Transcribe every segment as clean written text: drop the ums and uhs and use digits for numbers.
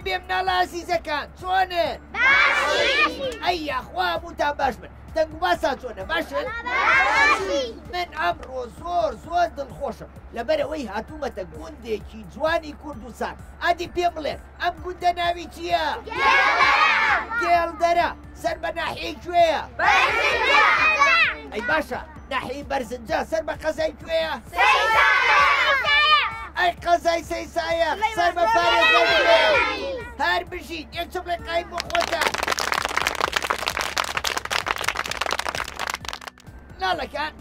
بێ مناڵە ئازیزەکان چۆنن؟ باشی ئەی یاخوا بووتان باش بن دەنگ و باسان چۆنە باشن؟ من ئەمڕۆ زۆر دڵخۆشم لەبەرەوەی هاتوومەتە گوندێکی جوانی کوردستان ئادی پێم بڵێن ئەم گوندە ناوی چییە؟ گێڵدەرە سەر بە ناحیەی کوێیە؟ ئەی باشە ناحیەی بەرزنجە سەر بە قەزای کوێیە؟ ئەی قەزای سەیسایە سەر بە پارێزگای کوێیە؟ هەر بژین یەک چڵێ قایم بۆ خۆتان ناڵەکان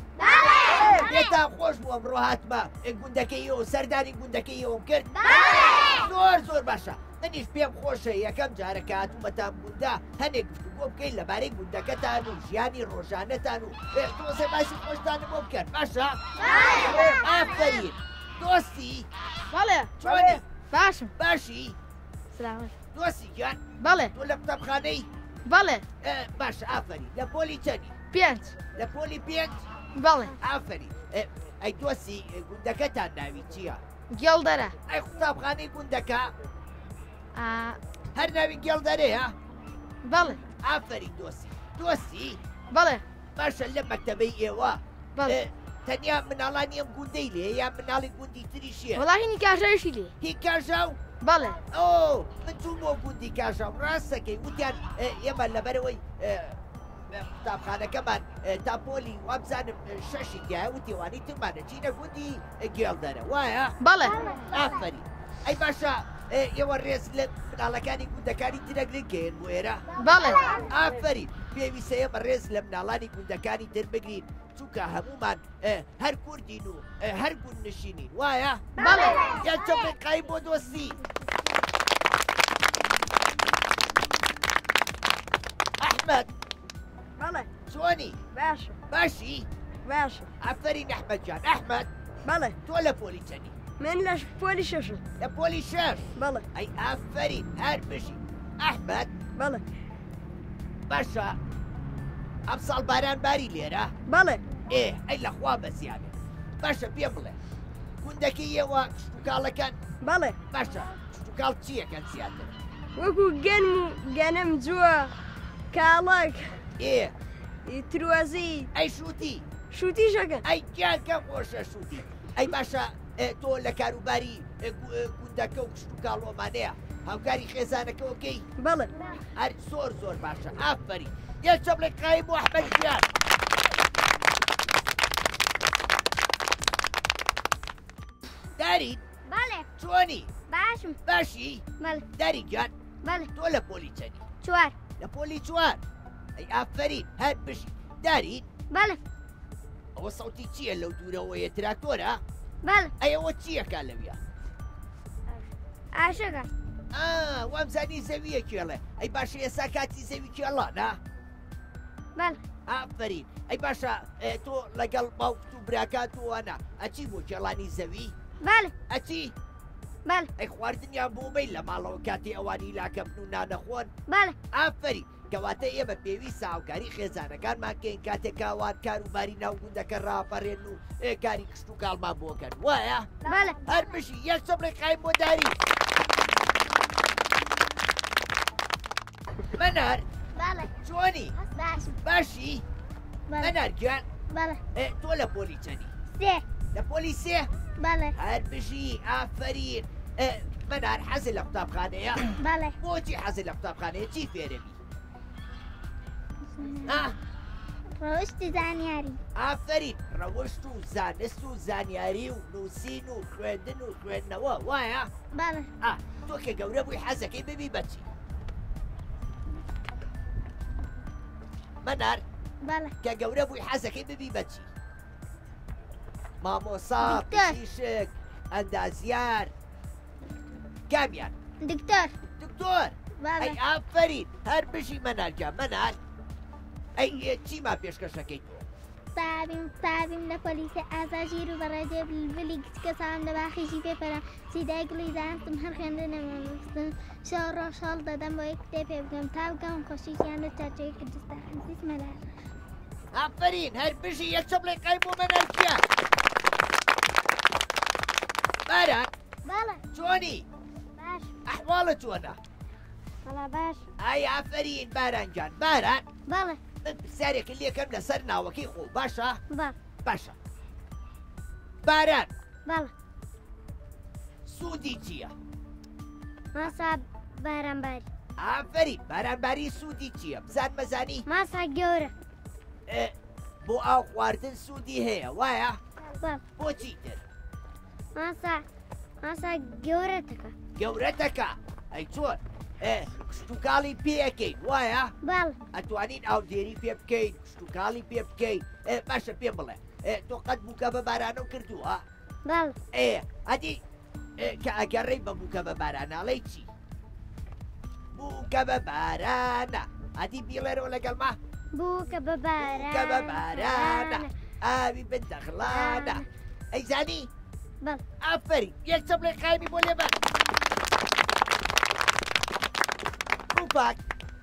پێتان خۆش بوو ئەمڕۆ هاتمە گوندەکەیەوە سەردانی گوندەکەیەوەم کرد زۆر باشە منیش پێم خۆشە یەکەم جارەکە هاتوومەتان گوندا هەنێک گفتوگۆ بکەین لەبارەی گوندەکەتان و ژیانی ڕۆژانەتان و تۆزێ باسی خۆشتانم بۆ بکەن باشە؟ ئافەرین دۆستی بەڵێ چۆنی؟ باشم باشی؟ سلام دۆستی گیان بەڵێ تۆ لە قوتابخانەی؟ بەڵێ باشە ئافەری لە پۆلی چەندی؟ 5 لە پۆلی 5 بەڵێ ئافەری ئەی دۆستی گوندەکەتان ناوی چییە؟ گێڵدەرە ئەی قوتابخانەی گوندەکە هەر ناوی گێڵدەرەیە؟ بەڵێ ئافەری دۆستی بەڵێ باشە لە مەکتەبەی ئێوە بەڵێ تەنیا مناڵانی ئەم گوندەی لێ یا مناڵی گوندی تریشیە؟ وەڵاهینی کاژەیشی لێ هی کاژاو؟ بەڵێ ئۆ من چوو بۆ گوندی کاژاو ڕاستەکەی وتیان ئێمە لەبەرەوەی قوتابخانەکەمان تا پۆلی وابزانم شەشی دیایە وتیوانی ترمانە چینە گوندی گێڵدەرە وایە؟ بەڵێ ئافەری ئەی باشە ئێوە ڕێز لە مناڵەکانی گوندەکانی ترەگرنگێن بۆ ئێرە؟ بەڵێ ئافەری پێویستە ئێمە ڕێز لە مناڵانی گوندەکانی تر بگرین چونکە هەمومان هەر کوردین و هەر گوند نشینین وایە؟ بەڵێ یا چەپێ قای بۆ دۆستی ئەحمەد بەڵێ چۆنی؟ باشم باشی؟ باشم ئافەرین ئەحمەد جان ئەحمەد بەڵێ تۆ لە پۆلی چەندی؟ من لە پۆلی شەشم لە پۆلی شەش بەڵێ ئەی ئافەرین هەر بژی ئەحمەد بەڵێ باشە ئەم ساڵ باران باری لێرە؟ بەڵێ ئەی لەخوا بەزیانێ باشە پێ بڵێ گوندەکەی ئێوە شتوکاڵەکان بەڵێ باشە شتوکاڵ چیەکەن زیاتر؟ وەکو گەنم و گەنم جووە کاڵک تروازی ئەی شووتی شووتی شەکەن ئەی گیانکە خۆشە شووتی ئەی باشە تۆ لە کاروباری گوندەکە و شتوکاڵۆمانەیە هاوکاری خێزانەکەەوەکەی؟ بەڵێ هەر زۆر باشە ئافەری یەک چەپڵێ قایم بۆ ئەحمەد گیان دارین؟ بەڵێ چۆنی؟ باشم باشی؟ بەڵێ داری گیان بەڵێ تۆ لە پۆلی چەندی؟ 4 لە پۆلی 4 ئەی ئافەرین هەر بشی دارین؟ بەڵێ ئەوە سەوتی چییە لەو دوورەوەیە تراکتۆرە؟ بەڵێ ئەوە چییەکە لەویە؟ ئاشەکە وامزانی زەویە کێڵێ ئەی باشە ئێستا کاتی زەوی کێڵانە؟ بەڵێ ئافەرین ئەی باشە تۆ لەگەڵ باوکت و براکات وانە ئەچی بۆ کێڵانی زەوی؟ بەڵێ ئەچی؟ بەڵێ ئەی خواردنیان بۆ بەی لە ماڵەوە کاتی ئەوانی لاکەبن و نانەخۆن؟ بەڵێ ئافەری کەواتە ئێمە پێویستە هاوکاری خێزانەکانمانکەین کاتێکاوان کاروباری ناوگوندەکە ڕاپەڕێن و کاری کشت و کاڵمان بۆکەن وایە؟ بەڵێ هەر بشی یەک چەپڵێ قایم بۆ داری مەنار بەڵێ چۆنی؟ باشم باشی؟ بەڵێ مەنار گیان بەڵێ تۆ لە پۆلی چەندی؟ 3 لە پۆلی 3 بەڵێ هەر بژی ئافەرین مەنار حەزی لە قوتابخانەیە؟ بەڵێ بۆچی حەزی لە قوتابخانەیە چی فێرەبی؟ ڕۆشتی زانیاری ئافەرین ڕەوشت و زانست و زانیاری و نووسین و خوێندن و خوێندنەوە وایە؟ بەڵێ تۆ کە گەورە بووی حەزەکەی ببی بەچی؟ مەنار بەڵێ کە گەورە بووی حەزەکەی ببی بەچی؟ مامۆسا پزیشک ئەندازیار کامیان؟ دکتۆر دکتۆر بەڵێ ئەی ئافەرین هەر بژی مەنارجان مەنار ئەی چیمان پێشکەشەکەی تۆ؟ تابیم لە پۆلیسی ئازاژیر و بەڕێدێ بلی کچکە سام لە باخیشی پێپەرە سیدای گوڵی زانستم هەر خوێندە نەمەستن شەو ڕۆژ هەڵ دەدەم بۆ یەک کتێب پێ بگەم تا بگەم خۆشییان لە چارچەی کوردستان عەزیز مەلار ئافەرین هەر بژی یەک چەپڵێ قای بۆ مەنارجان باران بەڵێ چۆنی؟ باش ئەحواڵە چۆنە؟ بەڵا باش ئای ئافرین باران گیان باران بەڵێ من پرسیارێکی لێ یەکەم لەسەر ناوەکەی خۆ باشە بەڵ باشە باران بەڵێ سوودی چییە؟ ماسا بارانباری ئافرین بارانباری سوودی چییە؟ بزان مەزانی؟ ماسا گەورە بۆ ئاو خواردن سوودی هەیە وایە؟ بەڵ بۆچی تر؟ ماسا گەورەتەکە گەورەتەکە ئەی چۆن؟ کشتتوکاڵی پێەکەین وایە؟ بەڵ ئەتوانین ئاودێری پێ بکەین کشتتوکاڵی پێ بکەین باشە پێم بڵێ تۆ قەت بووکە بە بارانە کردووە؟ بەڵ ئەدی کە ئەگەڕێی بە بووکە بە باراناڵی چی؟ بووکە بە بارانە ئەدی بیڵێرەوە لەگەڵما؟ بووکە بە بووکە بە بارانە ئاوی بندەخڵانە ئەیزانی؟ بەڵ ئافەری یەک چەپڵێ قایمی بۆ لێبەر ڕووپاک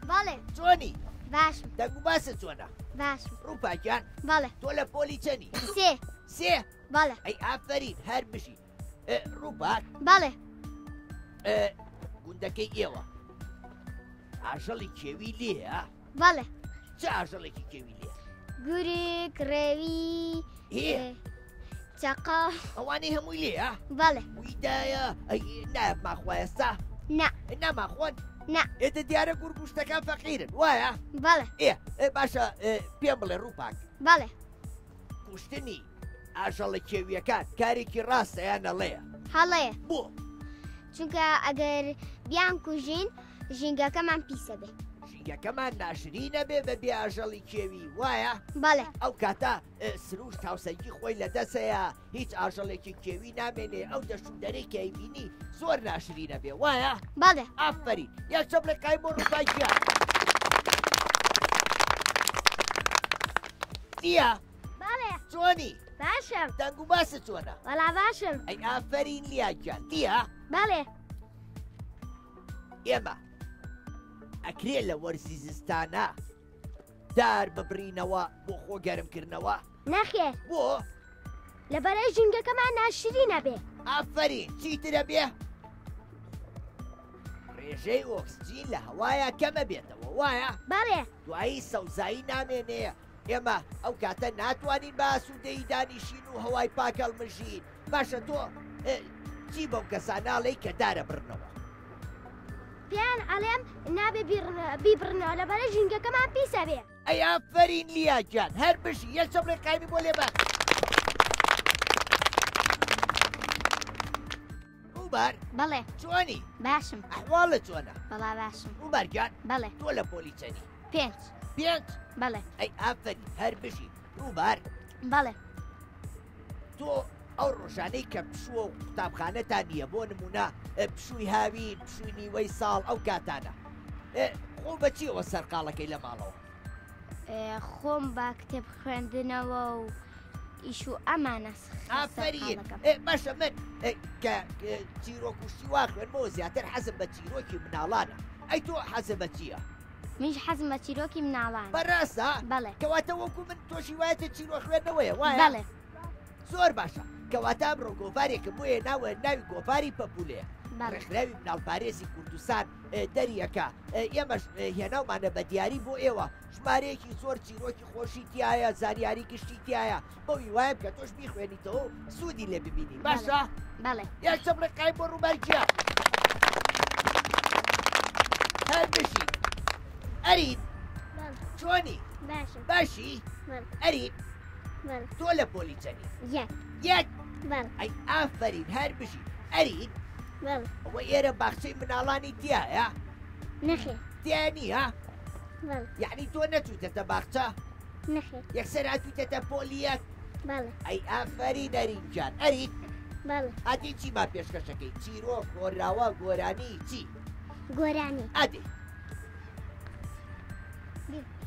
بەڵێ چۆنی؟ باشم دەنگ و باسە چۆنە؟ باشم ڕووپاکیان بەڵێ تۆ لە پۆلی چەنی؟ سێ بەڵێ ئەی ئافەرین هەر بشی ڕووپاک بەڵێ گوندەکەی ئێوە ئاژەڵی کێوی لێە؟ بەڵێ چه ئاژەڵێکی کێوی لێ؟ گورگ ڕێوی چەقا ئەوانەی هەمووی لێە؟ بەڵێ ویدایە نایەماخوایەستا؟ نا ناماخۆن؟ نا ئێدە دیارە گورگوشتەکان فەقیرن وایە؟ بەڵێ باشە پێم بڵێ ڕووپاک بەڵێ کوشتنی ئاژەڵە کێویەکان کارێکی ڕاستە یان نەڵەیە؟ هەڵەیە بۆ؟ چونکە ئەگەر بیان کوژین ژینگەکەمان پیسە بێ ژینگەکەمان ناشرینە بێ بە بێ ئاژەڵی کێوی وایە؟ بەڵێ ئەو کاتە سروش تاوسەگی خۆی لە دەسەیە هیچ ئاژەڵێکی کێوی نامێنێ ئەو دەشودەرەی کەیبینی زۆر ناشرینە بێ وایە؟ بەڵێ ئافرین یەک چەپڵێ قای بۆ ڕووپاکیە دیە بەڵێ چۆنی؟ باشم دەنگ و باسە چۆنە؟ وەڵا باشم ئەی ئافرین لیاگیان دیە؟ بەڵێ ئێمە ئەکرێ لە وەرزی زستانە دار ببرینەوە بۆ خۆ گەرمکردنەوە؟ نەخێر بۆ؟ لەبەرەی ژینگەکەمان ناشرینە بێ ئافرین چیترە بێ؟ ڕێژەی ئۆکسجین لە هەوایە کەمە بێتەوە وایە؟ بەڵێ دوایی سەوزایی نامێنەیە ئێمە ئەو کاتە ناتوانین بە ئاسوودەیی دانیشین و هەوای پاکەڵمژین باشە تۆ چی بەو کەساناڵی کە دارە برنەوە؟ پیان ئەڵێم نابێ بیبڕنەوە لەبەرەی ژینگەکەمان پیسە بێ ئەی ئافرین لیاگیان هەر بشی یەک چەپڵێ قایمی بۆ لێبەر ڕووبەر بەڵێ چۆنی؟ باشم ئەحواڵە چۆنە؟ بەڵا باشم ڕووبەرگیان بەڵێ تۆ لە پۆلی چەنی؟ 5 5 بەڵێ ئەی ئافرین هەر بشی ڕووبەر بەڵێ تۆ ئەو ڕۆژانەی کە پشووە و قوتابخانەتان نییە بۆ نمونە پشووی هاوین پشووی نیوەی ساڵ ئەو کاتانە خۆ بەچیەوە سەرقاڵەکەی لە ماڵەوە؟ خۆم با کتێب خوێندنەوە و ئیش و ئەمانە ئافرین باشە من کە چیرۆک و شیوا خوێنمەوە زیاتر حەزم بە چیرۆکی مناڵانە ئەی تۆ حەزم بە چییە؟ منش حەزم بە چیرۆکی مناڵان بەڕاستە؟ بەڵێ کەواتە وەکو من تۆشی وایەتە چیرۆ خوێندنەوەیە وایە؟ بەڵێ زۆر باشە کەواتە ئەمڕۆ گۆڤارێکم بۆیە ناوە ناوی گۆڤاری پەپولەیە ڕێکخراوی مناڵپارێزی کوردستان دەریەکە ئێمەش هێناومانە بە دیاری بۆ ئێوە ژمارەیەکی زۆر چیرۆکی خۆشی تایە زانیاری گشتی تایە بەوی وایم کە تۆش بیخوێنیتەوە سوودی لێ ببینی باشە؟ بەڵێ یەک چەپڵێ قای بۆ ڕووبەرگیان هەر بشی ئەرین چۆنی؟ باشم باشی؟ ئەرین تۆ لە پۆلی چەنی؟ یەک ئەی ئافرین هەر بشی ئەرین ئەوە ئێرە باخچەی مناڵانی تایە؟ نەخێر تیا نییە؟ یعنی تۆ نەچووتەتە باخچە؟ نەخێر یەکسەر هاتوویتەتە پۆلیەک؟ بەڵێ ئەی ئافرین ئەرین جان ئەرین بەڵێ ئەدی چیمان پێشکەشەکەی چیرۆک گۆراوە گۆرانی چی؟ گۆرانی ئەدی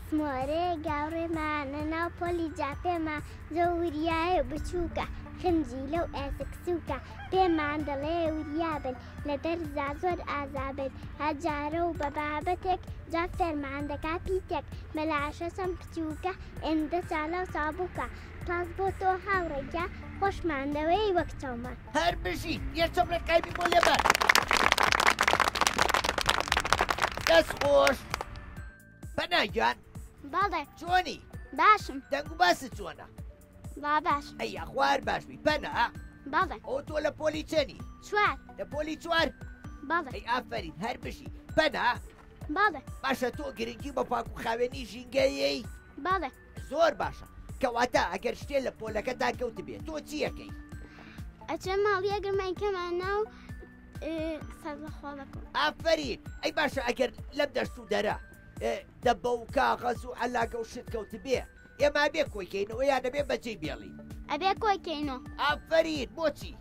سمۆرێ گاوڕێمانە ناو پۆلی جاپێمە زۆوریایە بچووکە خنجی لەو ئەسکسووکە پێمان دەڵێ وریابن لە دەرزا زۆر ئازابن هەجارە و بە بابەتێک جا فەرمان دەکا پیتێک مەلاشە سەم بچووکە ئێندە چالە و سابووکە پاس بۆ تۆ هاوڕێکە خۆشماندەوەی وەک چاومان هەر بژی یەک چەپڵێ قایمی بۆ لێبەر دەست خۆش پەناگیان بەڵێ چۆنی باشم دەنگ و باست چۆنە با باش ئەی خوار باشبی پەنا بەڵێ ئەو تۆ لە پۆلی چەنی چوار لە پۆلی چوار بەڵێ ئەی ئافرین هەر بشی پەنا بەڵێ باشە تۆ گرنگی بە پاک و خاوێنی ژینگەیەی بەڵێ زۆر باشە کەواتە ئەگەر شتێ لە پۆلەکە تا کەوت بێت تۆ چیەکەی ئەچە ماڵیە گرمەکەمانە و سەرخوا دەکەم ئافرین ئەی باشە ئەگەر لەم دەست و دەرە دەبە و کاغەز و عەلاگە و شت کەوت بێ ئێمە بێ کۆیکەینەوە یان دەبێ بەجێی بێڵین ئەبێ کۆیکەینەوە ئافرین بۆچی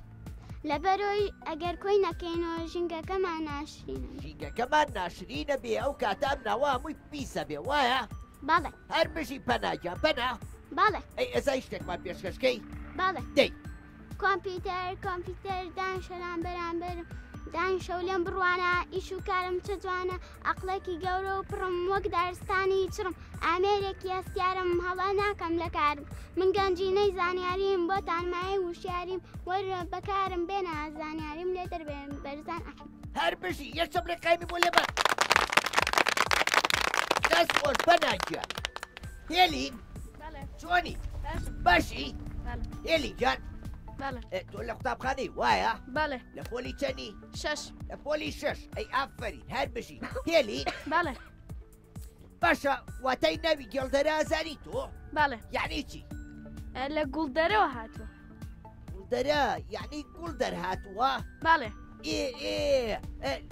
لەبەرۆی ئەگەر کۆی نەکەینەوە ژینگەکەمان ناشرینە ژینگەکەمان ناشرینە بێ ئەو کاتام ناوە هەمووی پیسە بێ وایە بەڵێ هەر بژی پەناگیان پەنا بەڵێ ئەی ئەزای شتێکمان پێشکەشکەی بەڵێ دەی کۆمپیوتەر دانشەلان بەرامبەرم دانیشە و لێم بڕوانە ئیش و کارم چە جوانە عەقڵێکی گەورە و پڕم وەک دارستانی چڕم ئامێرێکی هەستیارم هەڵا ناکەم لە کارم من گەنجینەی زانیاریم بۆ تانمای وشیاریم وەرە بەکارم بێنە زانیاریم لێ دەربێن بەرزان ئەحم هەر بژی یەک چەپڵێک قایمی بۆ لێبە دەست خۆش پەناگیان هێلین چۆنی باشی هێلی جان بەڵێ تۆ لە قوتابخانەی وایە بەڵێ لە پۆلی چەنی شەش لە پۆلی شەش ئەی ئافرین هەر بژی هێلی بەڵێ باشە واتای ناوی گێڵدەرە ئازانی تۆ بەڵێ یعنی چی لە گوڵدەرەوە هاتووە گوڵدەرە یعنی گوڵ دەرهاتووە بەڵێ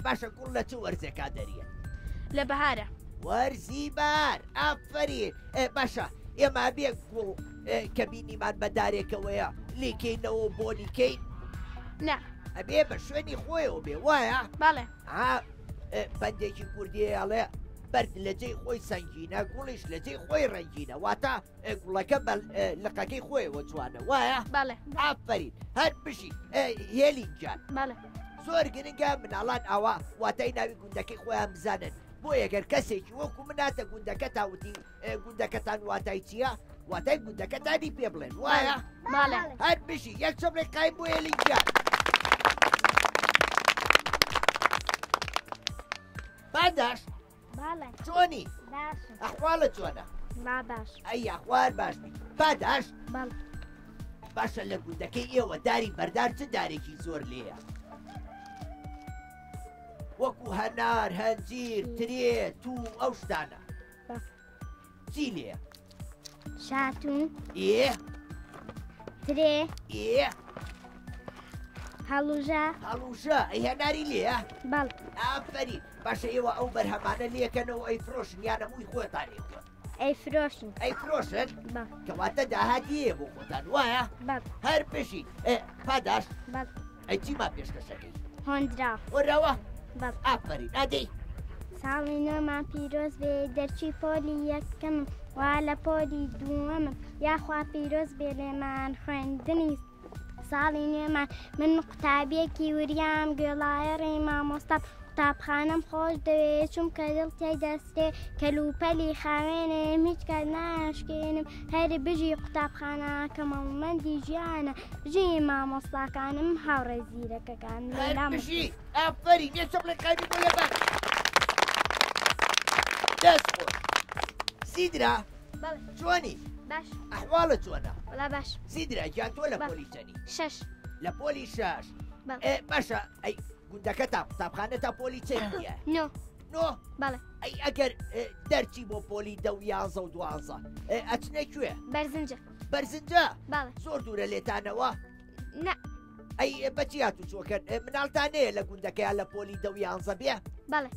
باشە گوڵ لە چ وەرزێکا دەریە لە بەهارە وەرزی بار ئافرین باشە ئێمە بێ گوڵ کە بینیمان بەدارێکەوەیە لیکەینەوە بۆنیکەین نا ئەبێ بە شوێنی خۆیەوە بێ وایە بەڵێ بەندێکی کوردیەڵێ بەرد لە جێی خۆی سنگینە گوڵیش لە جێی خۆی ڕەنگینە واتە گوڵەکە لقەکەی خۆیەوە جوانە وایە بەڵێ ئافرین هەر بشی هێلینجان بەڵێ زۆر گرنگە مناڵان ئەوە واتای ناوی گوندەکەی خۆیان بزانن بۆ یەگەر کەسێکی وەکو مناتە گوندەکە تاوتی گوندەکەتان واتای چییە واتای گوندەکەتانی پێ بڵێن وایە بەڵێ هەر بشی یەک چەپڵێک قایم بۆ هێلینجان پاداش بەڵێ چۆنی باشم ئەحواڵە چۆنە با باش ئەی ئەخوار باشبی پاداش بەڵێ باشە لە گوندەکەی ئێوە داری بەردار چ دارێکی زۆر لێیە وەکو هەنار هەنجیر ترێ تو ئەو شتانە چی لێە شاتون ترێ هەڵوژە هەڵوشە ئەی هەناری لێە بەڵ ئافرین باشە ئێوە ئەو بەرهەمانە لێکەنەوە ئەی فرۆشن یانە مووی خۆتانێکوە ئەی فرۆشن ئەی فرۆشن بەڵ کەواتە داهاتیە بۆ خۆتان وایە بەڵ هەر پێشی پاداش بەڵ ئەی چیمان پێشکەشەکەی هۆندرا وەرەوە بەڵ ئافرین ئەدەی ساڵی نۆمان پیرۆز بێ دەرچی پۆلی یەکەم وا لە پۆلی دووەمم یاخوا پیرۆز بێ لێمان خوێندنی ساڵی نوێمان من قوتابیەکی وریام گوێڵایەڕێ مامۆستا قوتابخانەم خۆش دەوێت چونکە دڵ تێی دەستێ کەلوپەلی خاوێنم هیچ کات ناشکێنم هەر بژی قوتابخانە کە مەڵمەندی ژیانە بژی مامۆستاکانم هاوڕێ زیرەکەکان هەر بژی ئافرین یە چەپڵێک قایمی بۆ لێبەر دەست خۆش سیدرا بەڵێ چۆنی باش ئەحواڵە چۆنە وەڵا باش سیدرا گیان تۆ لە پۆلی چەنی شەش لە پۆلی شەش بەڵێ باشە ئەی گوندەکە تا قوتابخانە تا پۆلی چەندیە نۆ نۆ بەڵێ ئەی ئەگەر دەرچی بۆ پۆلی 11 و 12 ئەچنە کوێ بەرزنجە بەرزنجە بەڵێ زۆر دوورە لێتانەوە نا ئەی بەچی هاتو چۆکەن مناڵتانەیە لە گوندەکەیان لە پۆلی 11 بێ بەڵێ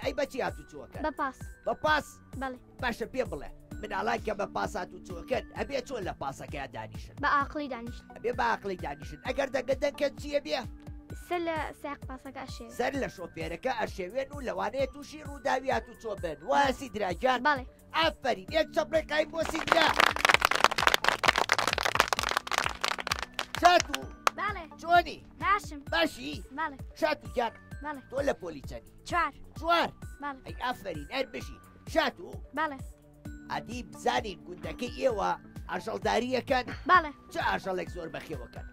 ئەی بەچی هاتو چۆکەن بە پاس بە پاس بەڵێ باشە پێ بڵێ مناڵان کە بە پاس هاتو چۆکەن ئەبێ چۆن لە پاسەکەیان دانیشن بە ئاقلی دانیشت ئەبێ بە عقلی دانیشن ئەگەر دەگەدەنکە چیە بێ سەر لە ساق پاسەکە ئەشێ سەر لە شۆفێرەکە ئەشێوێن و لەوانەیە تووشی ڕووداوی هاتو چۆ بن وایە سیدراجان بەڵێ ئافرین یەک چەپڵێک قایم بۆ سیدرا شاتو بەڵێ چۆنی باشم باشی بەڵێ شاتو گیان بەڵێ تۆ لە پۆلی چەنی چوار چوار بەڵێ ئەی ئافرین هەر بشی شاتو بەڵێ ئەدی بزانین گوندەکەی ئێوە ئاژەڵداریەکەن بەڵێ چه ئاژەڵێک زۆر بەخێوەکەن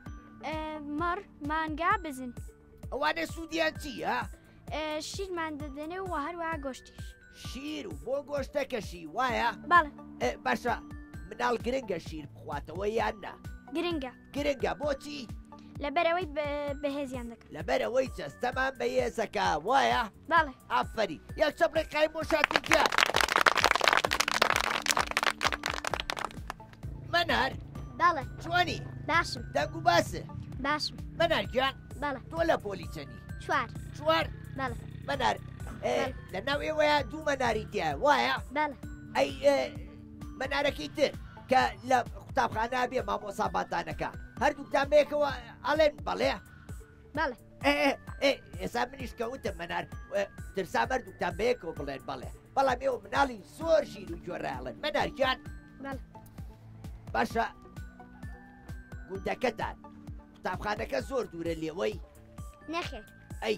مەڕ مانگا بزن ئەوانە سوودیان چیە؟ شیرمان دەدەنێ و هەروەها گۆشتیش. شیر و بۆ گۆشتەکەشی وایە؟ بەڵێ باشە مناڵ گرنگە شیر بخواتەوە یان نا؟ گرنگە بۆچی؟ لەبەرەوەی بەهێزیان دەکەن. لەبەرەوەی جەستەمان بەهێزەکە وایە؟ بەڵێ ئافەری یەک چەپڕێک قایم بۆ شاتیجیا. مەنار بەڵێ چۆنی؟ باشم دەنگ و باسە باشم مەنار گیان بەڵێ تۆ لە پۆلی چەنی؟ 4 چوار؟ بەڵێ مەنار لە ناو ئێوەیە دوو مەناری تایە وایە؟ بەڵێ ئەی مەنارەکەی تر کە لە قوتابخانە بێ مامۆسا باتانەکە هەردووکتان بەیەکەوە ئەڵێن بەڵێ؟ بەڵێ ئێستا منیش کەوتم مەنار ترسام هەردووکتان بەیەکەوە بڵێن بەڵێ بەڵام ئێوە مناڵی زۆر ژیر و جۆرەڵێن مەنار گیان بەڵێ باشە گوندەکەتان قوتابخانەکە زۆر دوورە لێوەی نەخێر ئەی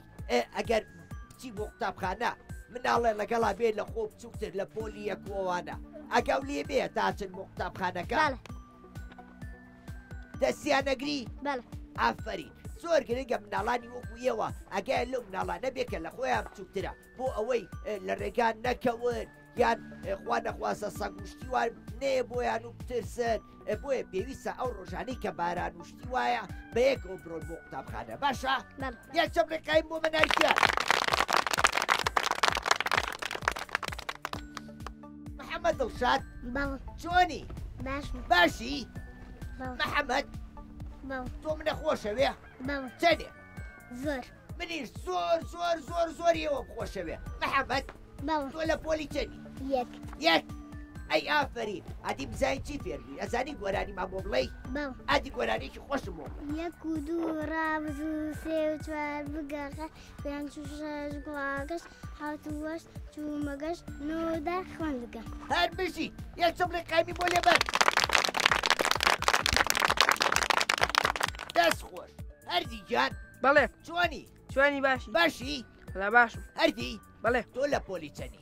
ئەگەر بچی بۆ قوتابخانە مناڵێ لەگەڵا بێ لە خۆ بچووکتر لە پۆلی یەکوەوانە ئەگەڵ لێ بێ تاچن بۆ قوتابخانەکە بەڵێ دەستیانەگری بەڵێ ئافرین زۆر گرنگە مناڵانی وەکو ئێوە ئەگەر لەو مناڵانە بێکە لە خۆیان بچووکترە بۆ ئەوەی لە ڕێگان نەکەون یان خوا نەخواسە سەگوشتی وان نێ بۆیان و بترسن بۆیە پێویستە ئەو ڕۆژانەی کە باران وشتی وایە بەیەکەوە بڕۆن بۆ قوتابخانە باشە؟ یەک چەپڕێکایم بۆ مەنارکە محەممەد دڵشاد بەڵێ چۆنی؟ باشم باشی؟ بەڵێ محەممەد بەڵێ تۆ منە خۆشەوێ؟ بەڵێ چەندێ؟ زۆر منیش زۆر زۆر زۆر زۆریەوە بخۆشەوێ محەممەد بەڵێ تۆ لە پۆلی چەندی؟ یەک ئەی ئافرین ئادی بزانین چی فێربووی ئەزانی گۆرانی ما بۆ بڵێی؟ بەڵێ ئادی گۆرانێکی خۆشم بۆ بڵێ 1 و 2 ڕابز و 3 و 4 بگەڕە 5 و 6 گوڵاگەشت 7 و 8 چوومەگەشت 9 خوێندەکە هەر بژی یەک چەپڵێک قایمی بۆ لێبەر دەست خۆش هەردی گیان بەڵێ چۆنی باشی باشی؟ لە باشم هەردی بەڵێ تۆ لە پۆلی چەنی؟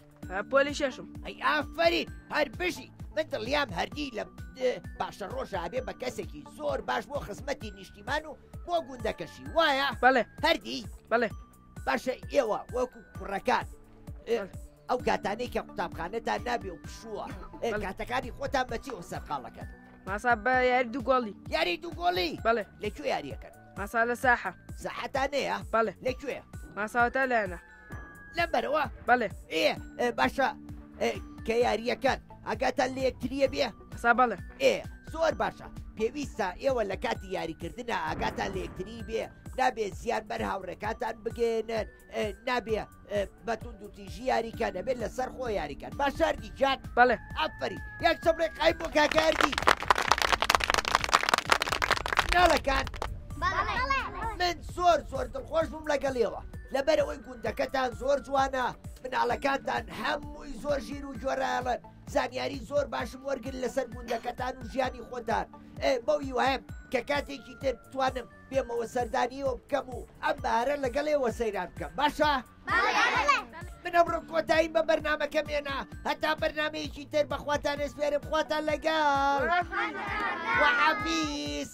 پۆلی شەشم ئەی ئافرین هەر بژی من دڵیام هەردی لە باشە ڕۆژە ئابێ بە کەسێکی زۆر باش بۆ خزمەتی نیشتیمان و بۆ گوندەکەشی وایە؟ بەڵێ هەردی بەڵێ باشە ئێوە وەکو کوڕەکان ئەو کاتانەی کە قوتابخانەتان نابێ و پشووە کاتەکانی خۆتان بەچی و سەرقاڵەکەن ماسا بە یاری دوو گۆڵی یاری دوو گۆڵی بەڵێ لەکوێ یاریەکەن؟ ماسا لە ساحە سەحەتانەیە؟ بەڵێ لەکوێ؟ ماساوەتە لایەنە لەم بەرەوە؟ بەڵێ باشە کە یاریەکان ئەگاتان لە یەکتریە بێ؟ ماسا بەڵێ زۆر باشە پێویستە ئێوە لە کاتی یاریکردنە ئاگاتان لە یەکتری بێ نابێ زیان بەر هاوڕێکاتان بگێنن نابێ بەتون دوتیژی یاریکە نەبێت لەسەر خۆ یاریکەن باشاردی جان بەڵێ ئەفری یەک چەپڕێک قایم بۆ کاکاردی ناڵەکان من زۆر زۆر دڵخۆش بووم لەگەڵێەوە لەبەرەوەی گوندەکەتان زۆر جوانە مناڵەکانتان هەمووی زۆر ژیر و جۆرایڵن زانیاری زۆر باشم وەرگن لەسەر گوندەکەتان و ژیانی خۆتان بەوی وایە کە کاتێکی تر بتوانم بێمەوە سەردانیەوە بکەم و ئەم بارە لەگەڵێەوە سەیران بکەم باشە؟ من ئەمڕۆ کۆتاییم بە بەرنامەکە مێنا هەتا بەرنامەیەکی تر بەخواتان ئێسپێرم خواتان لەگەڵ وەحەفیز